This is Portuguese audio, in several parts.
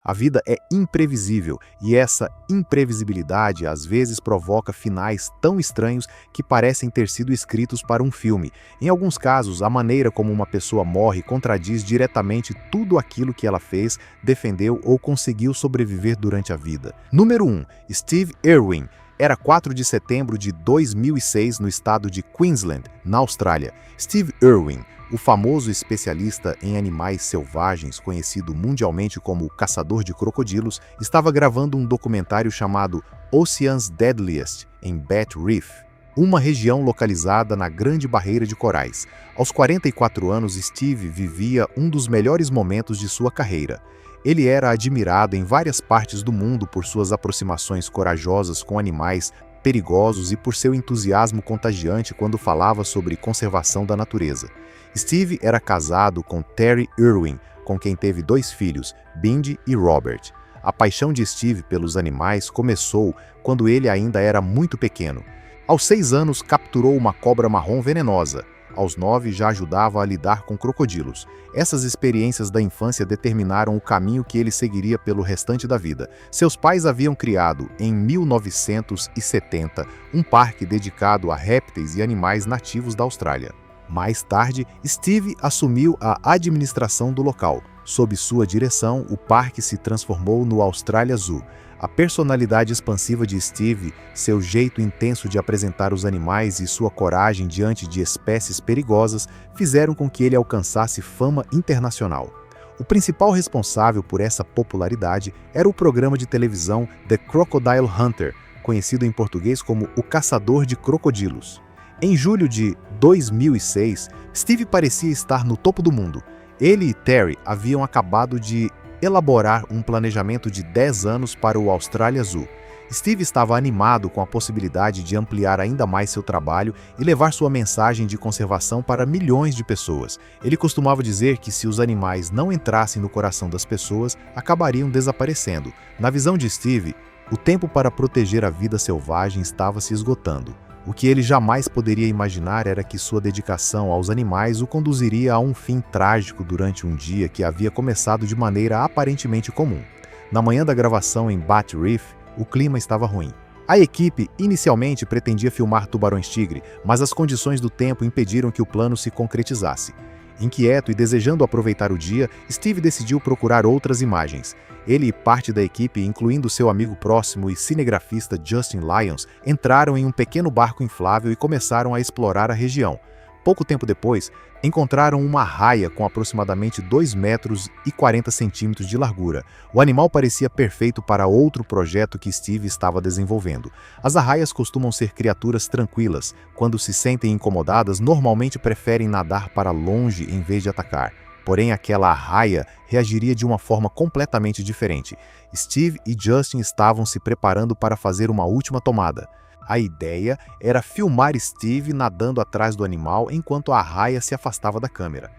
A vida é imprevisível e essa imprevisibilidade às vezes provoca finais tão estranhos que parecem ter sido escritos para um filme. Em alguns casos, a maneira como uma pessoa morre contradiz diretamente tudo aquilo que ela fez, defendeu ou conseguiu sobreviver durante a vida. Número 1. Steve Irwin. Era 4 de setembro de 2006 no estado de Queensland, na Austrália. Steve Irwin, o famoso especialista em animais selvagens, conhecido mundialmente como o caçador de crocodilos, estava gravando um documentário chamado Ocean's Deadliest, em Bat Reef, uma região localizada na Grande Barreira de Corais. Aos 44 anos, Steve vivia um dos melhores momentos de sua carreira. Ele era admirado em várias partes do mundo por suas aproximações corajosas com animais perigosos e por seu entusiasmo contagiante quando falava sobre conservação da natureza. Steve era casado com Terry Irwin, com quem teve 2 filhos, Bindi e Robert. A paixão de Steve pelos animais começou quando ele ainda era muito pequeno. Aos 6 anos, capturou uma cobra marrom venenosa. Aos 9, já ajudava a lidar com crocodilos. Essas experiências da infância determinaram o caminho que ele seguiria pelo restante da vida. Seus pais haviam criado, em 1970, um parque dedicado a répteis e animais nativos da Austrália. Mais tarde, Steve assumiu a administração do local. Sob sua direção, o parque se transformou no Australia Zoo. A personalidade expansiva de Steve, seu jeito intenso de apresentar os animais e sua coragem diante de espécies perigosas fizeram com que ele alcançasse fama internacional. O principal responsável por essa popularidade era o programa de televisão The Crocodile Hunter, conhecido em português como O Caçador de Crocodilos. Em julho de 2006, Steve parecia estar no topo do mundo. Ele e Terry haviam acabado de elaborar um planejamento de 10 anos para o Australia Zoo. Steve estava animado com a possibilidade de ampliar ainda mais seu trabalho e levar sua mensagem de conservação para milhões de pessoas. Ele costumava dizer que se os animais não entrassem no coração das pessoas, acabariam desaparecendo. Na visão de Steve, o tempo para proteger a vida selvagem estava se esgotando. O que ele jamais poderia imaginar era que sua dedicação aos animais o conduziria a um fim trágico durante um dia que havia começado de maneira aparentemente comum. Na manhã da gravação em Bat Reef, o clima estava ruim. A equipe inicialmente pretendia filmar tubarões-tigre, mas as condições do tempo impediram que o plano se concretizasse. Inquieto e desejando aproveitar o dia, Steve decidiu procurar outras imagens. Ele e parte da equipe, incluindo seu amigo próximo e cinegrafista Justin Lyons, entraram em um pequeno barco inflável e começaram a explorar a região. Pouco tempo depois, encontraram uma arraia com aproximadamente 2,40 metros de largura. O animal parecia perfeito para outro projeto que Steve estava desenvolvendo. As arraias costumam ser criaturas tranquilas. Quando se sentem incomodadas, normalmente preferem nadar para longe em vez de atacar. Porém, aquela arraia reagiria de uma forma completamente diferente. Steve e Justin estavam se preparando para fazer uma última tomada. A ideia era filmar Steve nadando atrás do animal enquanto a arraia se afastava da câmera.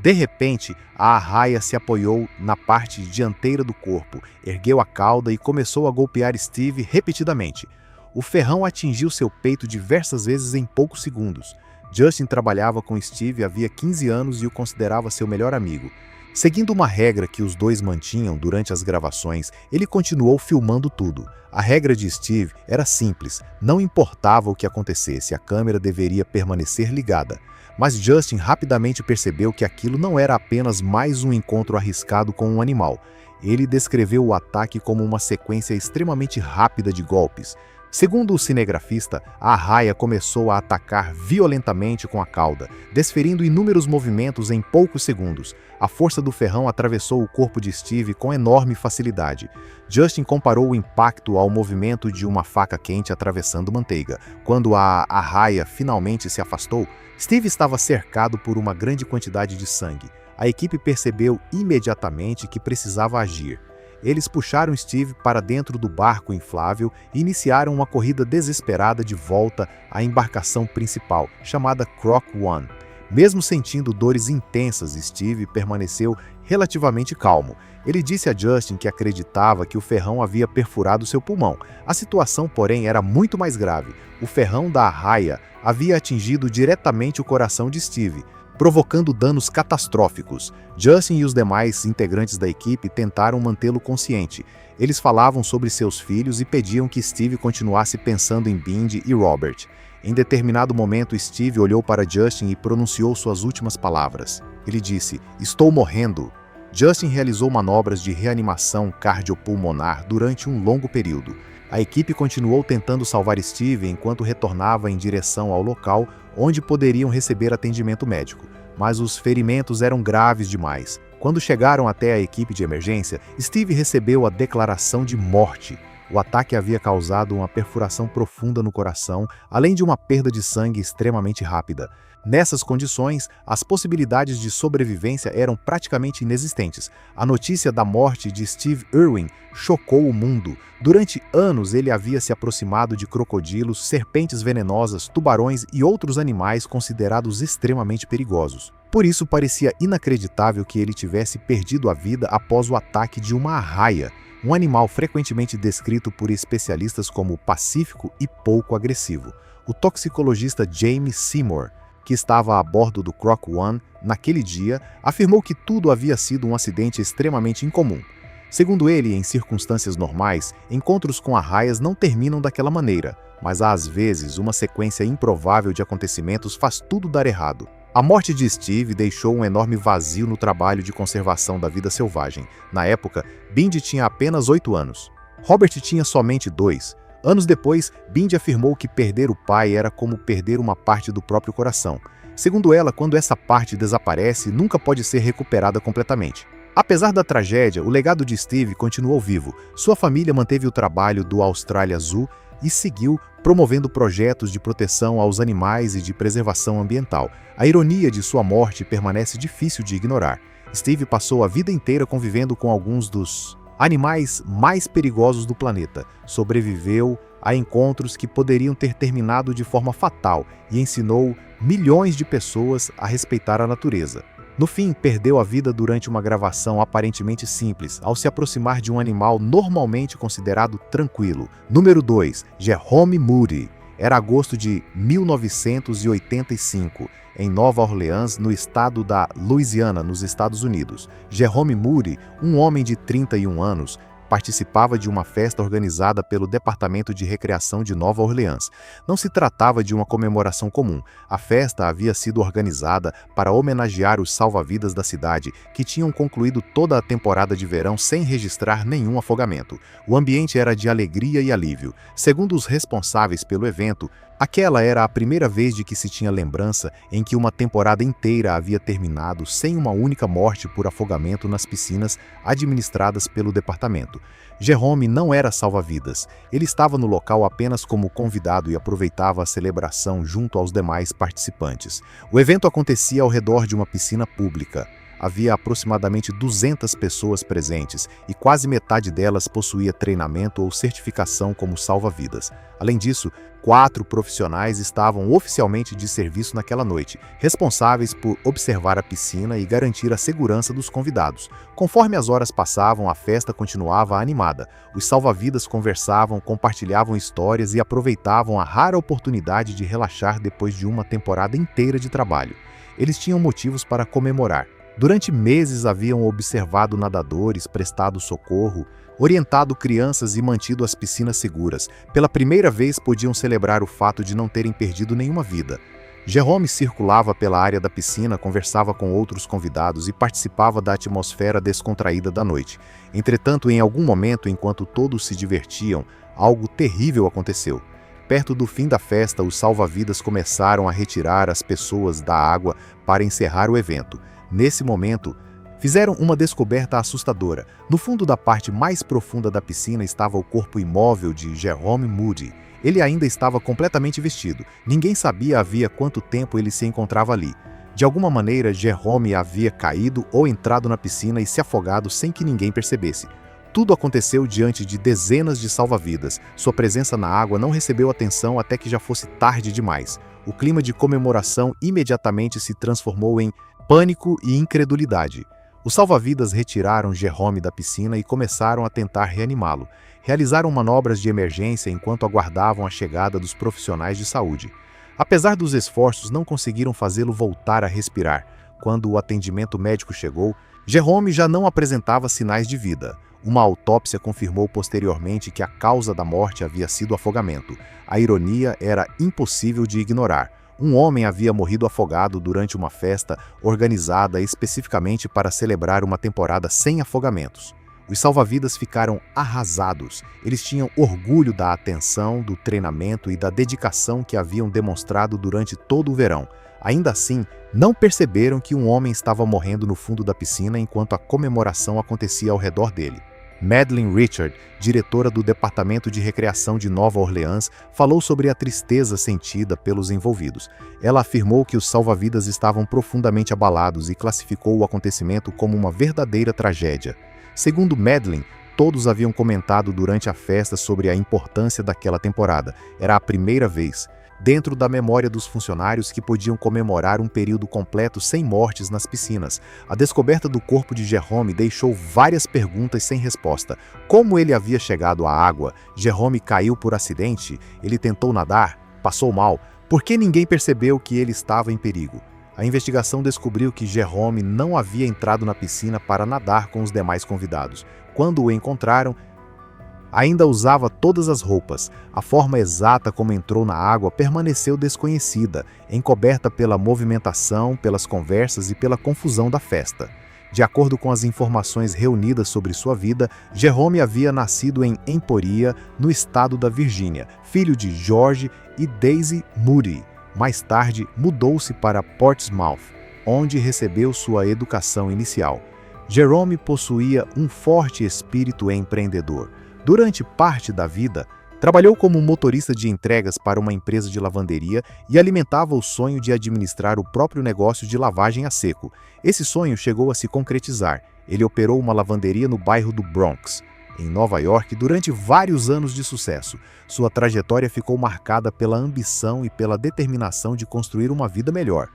De repente, a arraia se apoiou na parte dianteira do corpo, ergueu a cauda e começou a golpear Steve repetidamente. O ferrão atingiu seu peito diversas vezes em poucos segundos. Justin trabalhava com Steve havia 15 anos e o considerava seu melhor amigo. Seguindo uma regra que os dois mantinham durante as gravações, ele continuou filmando tudo. A regra de Steve era simples, não importava o que acontecesse, a câmera deveria permanecer ligada. Mas Justin rapidamente percebeu que aquilo não era apenas mais um encontro arriscado com um animal. Ele descreveu o ataque como uma sequência extremamente rápida de golpes. Segundo o cinegrafista, a arraia começou a atacar violentamente com a cauda, desferindo inúmeros movimentos em poucos segundos. A força do ferrão atravessou o corpo de Steve com enorme facilidade. Justin comparou o impacto ao movimento de uma faca quente atravessando manteiga. Quando a arraia finalmente se afastou, Steve estava cercado por uma grande quantidade de sangue. A equipe percebeu imediatamente que precisava agir. Eles puxaram Steve para dentro do barco inflável e iniciaram uma corrida desesperada de volta à embarcação principal, chamada Croc One. Mesmo sentindo dores intensas, Steve permaneceu relativamente calmo. Ele disse a Justin que acreditava que o ferrão havia perfurado seu pulmão. A situação, porém, era muito mais grave. O ferrão da arraia havia atingido diretamente o coração de Steve. provocando danos catastróficos. Justin e os demais integrantes da equipe tentaram mantê-lo consciente. Eles falavam sobre seus filhos e pediam que Steve continuasse pensando em Bindi e Robert. Em determinado momento, Steve olhou para Justin e pronunciou suas últimas palavras. Ele disse: "Estou morrendo." Justin realizou manobras de reanimação cardiopulmonar durante um longo período. A equipe continuou tentando salvar Steve enquanto retornava em direção ao local onde poderiam receber atendimento médico, mas os ferimentos eram graves demais. Quando chegaram até a equipe de emergência, Steve recebeu a declaração de morte. O ataque havia causado uma perfuração profunda no coração, além de uma perda de sangue extremamente rápida. Nessas condições, as possibilidades de sobrevivência eram praticamente inexistentes. A notícia da morte de Steve Irwin chocou o mundo. Durante anos, ele havia se aproximado de crocodilos, serpentes venenosas, tubarões e outros animais considerados extremamente perigosos. Por isso, parecia inacreditável que ele tivesse perdido a vida após o ataque de uma arraia, um animal frequentemente descrito por especialistas como pacífico e pouco agressivo. O toxicologista James Seymour, que estava a bordo do Croc One naquele dia, afirmou que tudo havia sido um acidente extremamente incomum. Segundo ele, em circunstâncias normais, encontros com arraias não terminam daquela maneira, mas às vezes uma sequência improvável de acontecimentos faz tudo dar errado. A morte de Steve deixou um enorme vazio no trabalho de conservação da vida selvagem. Na época, Bindi tinha apenas 8 anos. Robert tinha somente 2. Anos depois, Bindi afirmou que perder o pai era como perder uma parte do próprio coração. Segundo ela, quando essa parte desaparece, nunca pode ser recuperada completamente. Apesar da tragédia, o legado de Steve continuou vivo. Sua família manteve o trabalho do Australia Zoo e seguiu promovendo projetos de proteção aos animais e de preservação ambiental. A ironia de sua morte permanece difícil de ignorar. Steve passou a vida inteira convivendo com alguns dos animais mais perigosos do planeta, sobreviveu a encontros que poderiam ter terminado de forma fatal e ensinou milhões de pessoas a respeitar a natureza. No fim, perdeu a vida durante uma gravação aparentemente simples, ao se aproximar de um animal normalmente considerado tranquilo. Número 2. Jerome Moody. Era agosto de 1985, em Nova Orleans, no estado da Louisiana, nos Estados Unidos. Jerome Moody, um homem de 31 anos, participava de uma festa organizada pelo Departamento de Recreação de Nova Orleans. Não se tratava de uma comemoração comum. A festa havia sido organizada para homenagear os salva-vidas da cidade, que tinham concluído toda a temporada de verão sem registrar nenhum afogamento. O ambiente era de alegria e alívio. Segundo os responsáveis pelo evento, aquela era a primeira vez de que se tinha lembrança em que uma temporada inteira havia terminado sem uma única morte por afogamento nas piscinas administradas pelo departamento. Jerome não era salva-vidas. Ele estava no local apenas como convidado e aproveitava a celebração junto aos demais participantes. O evento acontecia ao redor de uma piscina pública. Havia aproximadamente 200 pessoas presentes e quase metade delas possuía treinamento ou certificação como salva-vidas. Além disso, 4 profissionais estavam oficialmente de serviço naquela noite, responsáveis por observar a piscina e garantir a segurança dos convidados. Conforme as horas passavam, a festa continuava animada. Os salva-vidas conversavam, compartilhavam histórias e aproveitavam a rara oportunidade de relaxar depois de uma temporada inteira de trabalho. Eles tinham motivos para comemorar. Durante meses haviam observado nadadores, prestado socorro, orientado crianças e mantido as piscinas seguras. Pela primeira vez podiam celebrar o fato de não terem perdido nenhuma vida. Jerome circulava pela área da piscina, conversava com outros convidados e participava da atmosfera descontraída da noite. Entretanto, em algum momento, enquanto todos se divertiam, algo terrível aconteceu. Perto do fim da festa, os salva-vidas começaram a retirar as pessoas da água para encerrar o evento. Nesse momento, fizeram uma descoberta assustadora. No fundo da parte mais profunda da piscina estava o corpo imóvel de Jerome Moody. Ele ainda estava completamente vestido. Ninguém sabia havia quanto tempo ele se encontrava ali. De alguma maneira, Jerome havia caído ou entrado na piscina e se afogado sem que ninguém percebesse. Tudo aconteceu diante de dezenas de salva-vidas. Sua presença na água não recebeu atenção até que já fosse tarde demais. O clima de comemoração imediatamente se transformou em pânico e incredulidade. Os salva-vidas retiraram Jerome da piscina e começaram a tentar reanimá-lo. Realizaram manobras de emergência enquanto aguardavam a chegada dos profissionais de saúde. Apesar dos esforços, não conseguiram fazê-lo voltar a respirar. Quando o atendimento médico chegou, Jerome já não apresentava sinais de vida. Uma autópsia confirmou posteriormente que a causa da morte havia sido afogamento. A ironia era impossível de ignorar. Um homem havia morrido afogado durante uma festa organizada especificamente para celebrar uma temporada sem afogamentos. Os salva-vidas ficaram arrasados. Eles tinham orgulho da atenção, do treinamento e da dedicação que haviam demonstrado durante todo o verão. Ainda assim, não perceberam que um homem estava morrendo no fundo da piscina enquanto a comemoração acontecia ao redor dele. Madeleine Richard, diretora do Departamento de Recreação de Nova Orleans, falou sobre a tristeza sentida pelos envolvidos. Ela afirmou que os salva-vidas estavam profundamente abalados e classificou o acontecimento como uma verdadeira tragédia. Segundo Madeleine, todos haviam comentado durante a festa sobre a importância daquela temporada. Era a primeira vez, dentro da memória dos funcionários, que podiam comemorar um período completo sem mortes nas piscinas. A descoberta do corpo de Jerome deixou várias perguntas sem resposta. Como ele havia chegado à água? Jerome caiu por acidente? Ele tentou nadar? Passou mal? Por que ninguém percebeu que ele estava em perigo? A investigação descobriu que Jerome não havia entrado na piscina para nadar com os demais convidados. Quando o encontraram, ainda usava todas as roupas. A forma exata como entrou na água permaneceu desconhecida, encoberta pela movimentação, pelas conversas e pela confusão da festa. De acordo com as informações reunidas sobre sua vida, Jerome havia nascido em Emporia, no estado da Virgínia, filho de George e Daisy Moody. Mais tarde, mudou-se para Portsmouth, onde recebeu sua educação inicial. Jerome possuía um forte espírito empreendedor. Durante parte da vida, trabalhou como motorista de entregas para uma empresa de lavanderia e alimentava o sonho de administrar o próprio negócio de lavagem a seco. Esse sonho chegou a se concretizar. Ele operou uma lavanderia no bairro do Bronx, em Nova York, durante vários anos de sucesso. Sua trajetória ficou marcada pela ambição e pela determinação de construir uma vida melhor.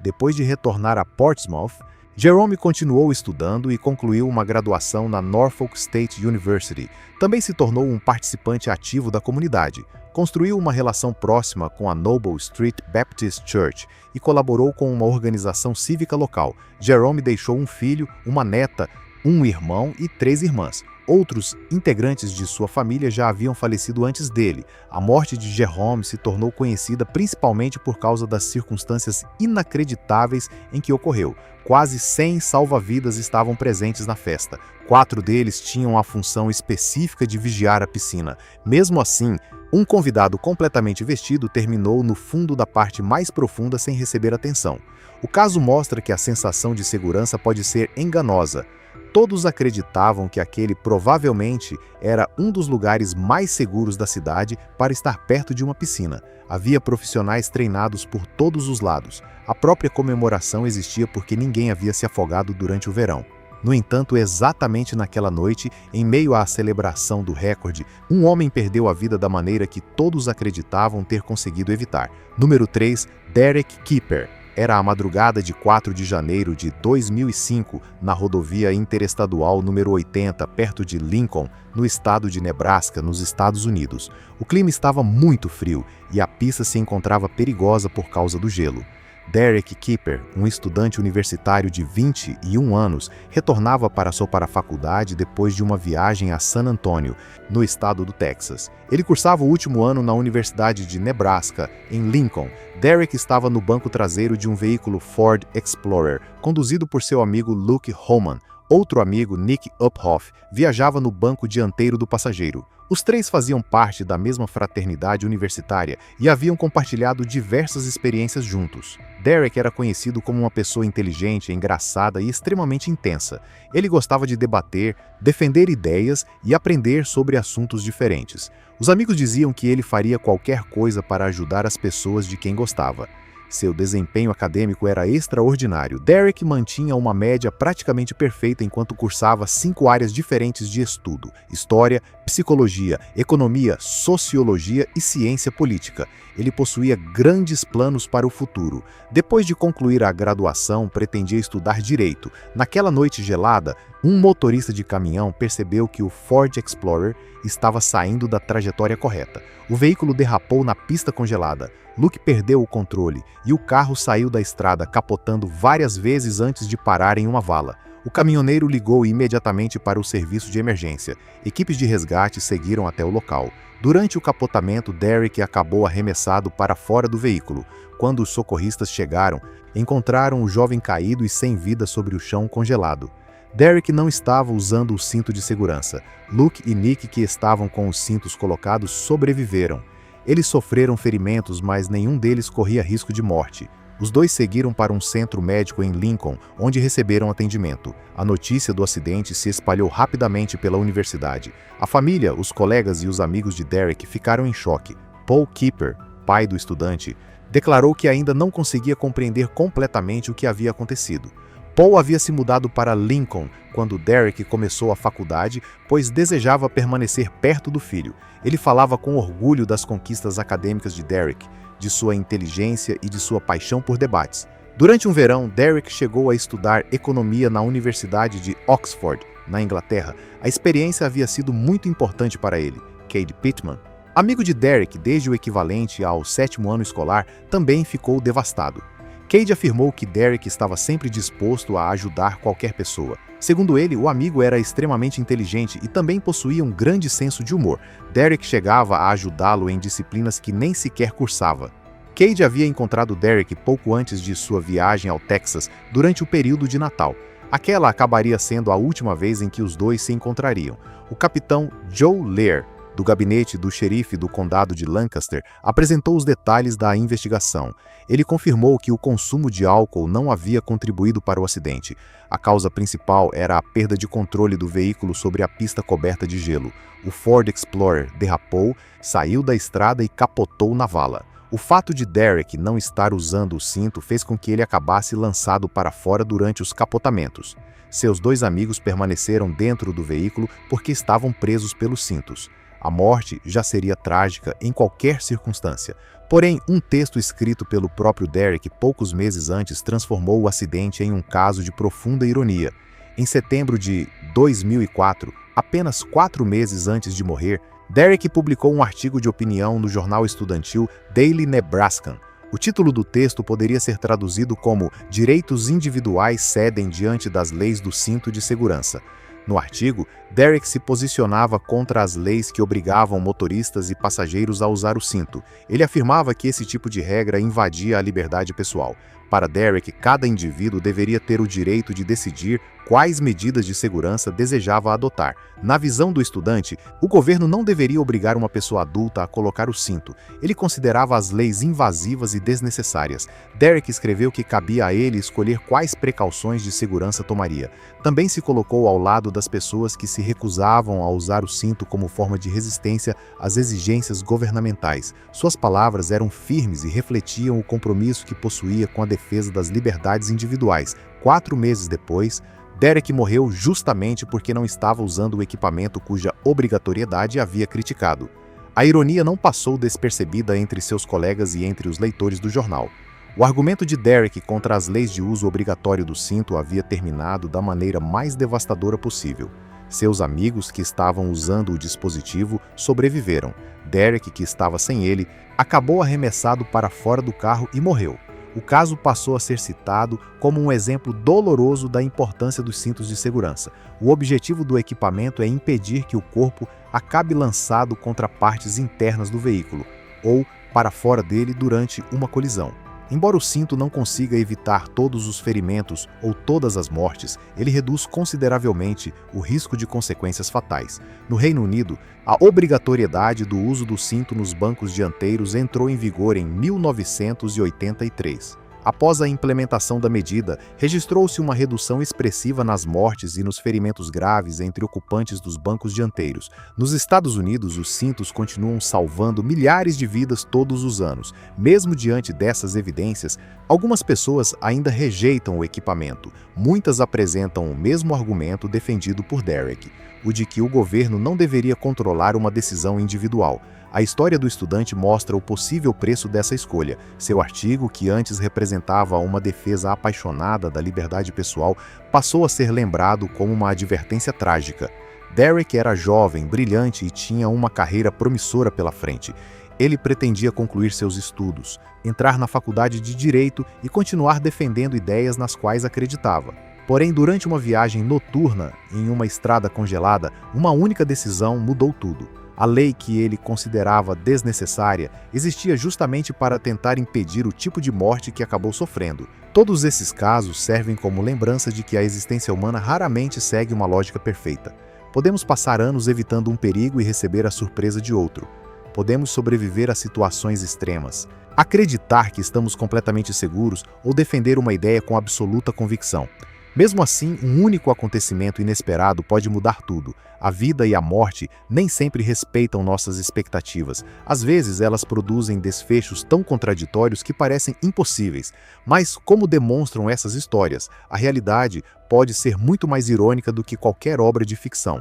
Depois de retornar a Portsmouth, Jerome continuou estudando e concluiu uma graduação na Norfolk State University. Também se tornou um participante ativo da comunidade. Construiu uma relação próxima com a Noble Street Baptist Church e colaborou com uma organização cívica local. Jerome deixou um filho, uma neta, um irmão e 3 irmãs. Outros integrantes de sua família já haviam falecido antes dele. A morte de Jerome se tornou conhecida principalmente por causa das circunstâncias inacreditáveis em que ocorreu. Quase 100 salva-vidas estavam presentes na festa. 4 deles tinham a função específica de vigiar a piscina. Mesmo assim, um convidado completamente vestido terminou no fundo da parte mais profunda sem receber atenção. O caso mostra que a sensação de segurança pode ser enganosa. Todos acreditavam que aquele provavelmente era um dos lugares mais seguros da cidade para estar perto de uma piscina. Havia profissionais treinados por todos os lados. A própria comemoração existia porque ninguém havia se afogado durante o verão. No entanto, exatamente naquela noite, em meio à celebração do recorde, um homem perdeu a vida da maneira que todos acreditavam ter conseguido evitar. Número 3, Derek Kipper. Era a madrugada de 4 de janeiro de 2005, na rodovia interestadual número 80, perto de Lincoln, no estado de Nebraska, nos Estados Unidos. O clima estava muito frio e a pista se encontrava perigosa por causa do gelo. Derek Kipper, um estudante universitário de 21 anos, retornava para a faculdade depois de uma viagem a San Antonio, no estado do Texas. Ele cursava o último ano na Universidade de Nebraska, em Lincoln. Derek estava no banco traseiro de um veículo Ford Explorer, conduzido por seu amigo Luke Holman. Outro amigo, Nick Uphoff, viajava no banco dianteiro do passageiro. Os 3 faziam parte da mesma fraternidade universitária e haviam compartilhado diversas experiências juntos. Derek era conhecido como uma pessoa inteligente, engraçada e extremamente intensa. Ele gostava de debater, defender ideias e aprender sobre assuntos diferentes. Os amigos diziam que ele faria qualquer coisa para ajudar as pessoas de quem gostava. Seu desempenho acadêmico era extraordinário. Derek mantinha uma média praticamente perfeita enquanto cursava 5 áreas diferentes de estudo: história, psicologia, economia, sociologia e ciência política. Ele possuía grandes planos para o futuro. Depois de concluir a graduação, pretendia estudar direito. Naquela noite gelada, um motorista de caminhão percebeu que o Ford Explorer estava saindo da trajetória correta. O veículo derrapou na pista congelada. Luke perdeu o controle e o carro saiu da estrada, capotando várias vezes antes de parar em uma vala. O caminhoneiro ligou imediatamente para o serviço de emergência. Equipes de resgate seguiram até o local. Durante o capotamento, Derek acabou arremessado para fora do veículo. Quando os socorristas chegaram, encontraram o jovem caído e sem vida sobre o chão congelado. Derek não estava usando o cinto de segurança. Luke e Nick, que estavam com os cintos colocados, sobreviveram. Eles sofreram ferimentos, mas nenhum deles corria risco de morte. Os dois seguiram para um centro médico em Lincoln, onde receberam atendimento. A notícia do acidente se espalhou rapidamente pela universidade. A família, os colegas e os amigos de Derek ficaram em choque. Paul Keeper, pai do estudante, declarou que ainda não conseguia compreender completamente o que havia acontecido. Paul havia se mudado para Lincoln quando Derek começou a faculdade, pois desejava permanecer perto do filho. Ele falava com orgulho das conquistas acadêmicas de Derek, de sua inteligência e de sua paixão por debates. Durante um verão, Derek chegou a estudar economia na Universidade de Oxford, na Inglaterra. A experiência havia sido muito importante para ele. Cade Pittman, amigo de Derek desde o equivalente ao 7º ano escolar, também ficou devastado. Cade afirmou que Derek estava sempre disposto a ajudar qualquer pessoa. Segundo ele, o amigo era extremamente inteligente e também possuía um grande senso de humor. Derek chegava a ajudá-lo em disciplinas que nem sequer cursava. Cade havia encontrado Derek pouco antes de sua viagem ao Texas, durante o período de Natal. Aquela acabaria sendo a última vez em que os dois se encontrariam. O capitão Joe Lear, do gabinete do xerife do condado de Lancaster, apresentou os detalhes da investigação. Ele confirmou que o consumo de álcool não havia contribuído para o acidente. A causa principal era a perda de controle do veículo sobre a pista coberta de gelo. O Ford Explorer derrapou, saiu da estrada e capotou na vala. O fato de Derek não estar usando o cinto fez com que ele acabasse lançado para fora durante os capotamentos. Seus dois amigos permaneceram dentro do veículo porque estavam presos pelos cintos. A morte já seria trágica em qualquer circunstância. Porém, um texto escrito pelo próprio Derek poucos meses antes transformou o acidente em um caso de profunda ironia. Em setembro de 2004, apenas 4 meses antes de morrer, Derek publicou um artigo de opinião no jornal estudantil Daily Nebraskan. O título do texto poderia ser traduzido como "Direitos individuais cedem diante das leis do cinto de segurança". No artigo, Derek se posicionava contra as leis que obrigavam motoristas e passageiros a usar o cinto. Ele afirmava que esse tipo de regra invadia a liberdade pessoal. Para Derek, cada indivíduo deveria ter o direito de decidir quais medidas de segurança desejava adotar. Na visão do estudante, o governo não deveria obrigar uma pessoa adulta a colocar o cinto. Ele considerava as leis invasivas e desnecessárias. Derek escreveu que cabia a ele escolher quais precauções de segurança tomaria. Também se colocou ao lado das pessoas que se recusavam a usar o cinto como forma de resistência às exigências governamentais. Suas palavras eram firmes e refletiam o compromisso que possuía com a defesa das liberdades individuais. 4 meses depois, Derek morreu justamente porque não estava usando o equipamento cuja obrigatoriedade havia criticado. A ironia não passou despercebida entre seus colegas e entre os leitores do jornal. O argumento de Derek contra as leis de uso obrigatório do cinto havia terminado da maneira mais devastadora possível. Seus amigos que estavam usando o dispositivo sobreviveram. Derek, que estava sem ele, acabou arremessado para fora do carro e morreu. O caso passou a ser citado como um exemplo doloroso da importância dos cintos de segurança. O objetivo do equipamento é impedir que o corpo acabe lançado contra partes internas do veículo ou para fora dele durante uma colisão. Embora o cinto não consiga evitar todos os ferimentos ou todas as mortes, ele reduz consideravelmente o risco de consequências fatais. No Reino Unido, a obrigatoriedade do uso do cinto nos bancos dianteiros entrou em vigor em 1983. Após a implementação da medida, registrou-se uma redução expressiva nas mortes e nos ferimentos graves entre ocupantes dos bancos dianteiros. Nos Estados Unidos, os cintos continuam salvando milhares de vidas todos os anos. Mesmo diante dessas evidências, algumas pessoas ainda rejeitam o equipamento. Muitas apresentam o mesmo argumento defendido por Derek, o de que o governo não deveria controlar uma decisão individual. A história do estudante mostra o possível preço dessa escolha. Seu artigo, que antes representava uma defesa apaixonada da liberdade pessoal, passou a ser lembrado como uma advertência trágica. Derek era jovem, brilhante e tinha uma carreira promissora pela frente. Ele pretendia concluir seus estudos, entrar na faculdade de Direito e continuar defendendo ideias nas quais acreditava. Porém, durante uma viagem noturna em uma estrada congelada, uma única decisão mudou tudo. A lei que ele considerava desnecessária existia justamente para tentar impedir o tipo de morte que acabou sofrendo. Todos esses casos servem como lembrança de que a existência humana raramente segue uma lógica perfeita. Podemos passar anos evitando um perigo e receber a surpresa de outro. Podemos sobreviver a situações extremas, acreditar que estamos completamente seguros ou defender uma ideia com absoluta convicção. Mesmo assim, um único acontecimento inesperado pode mudar tudo. A vida e a morte nem sempre respeitam nossas expectativas. Às vezes, elas produzem desfechos tão contraditórios que parecem impossíveis. Mas, como demonstram essas histórias, a realidade pode ser muito mais irônica do que qualquer obra de ficção.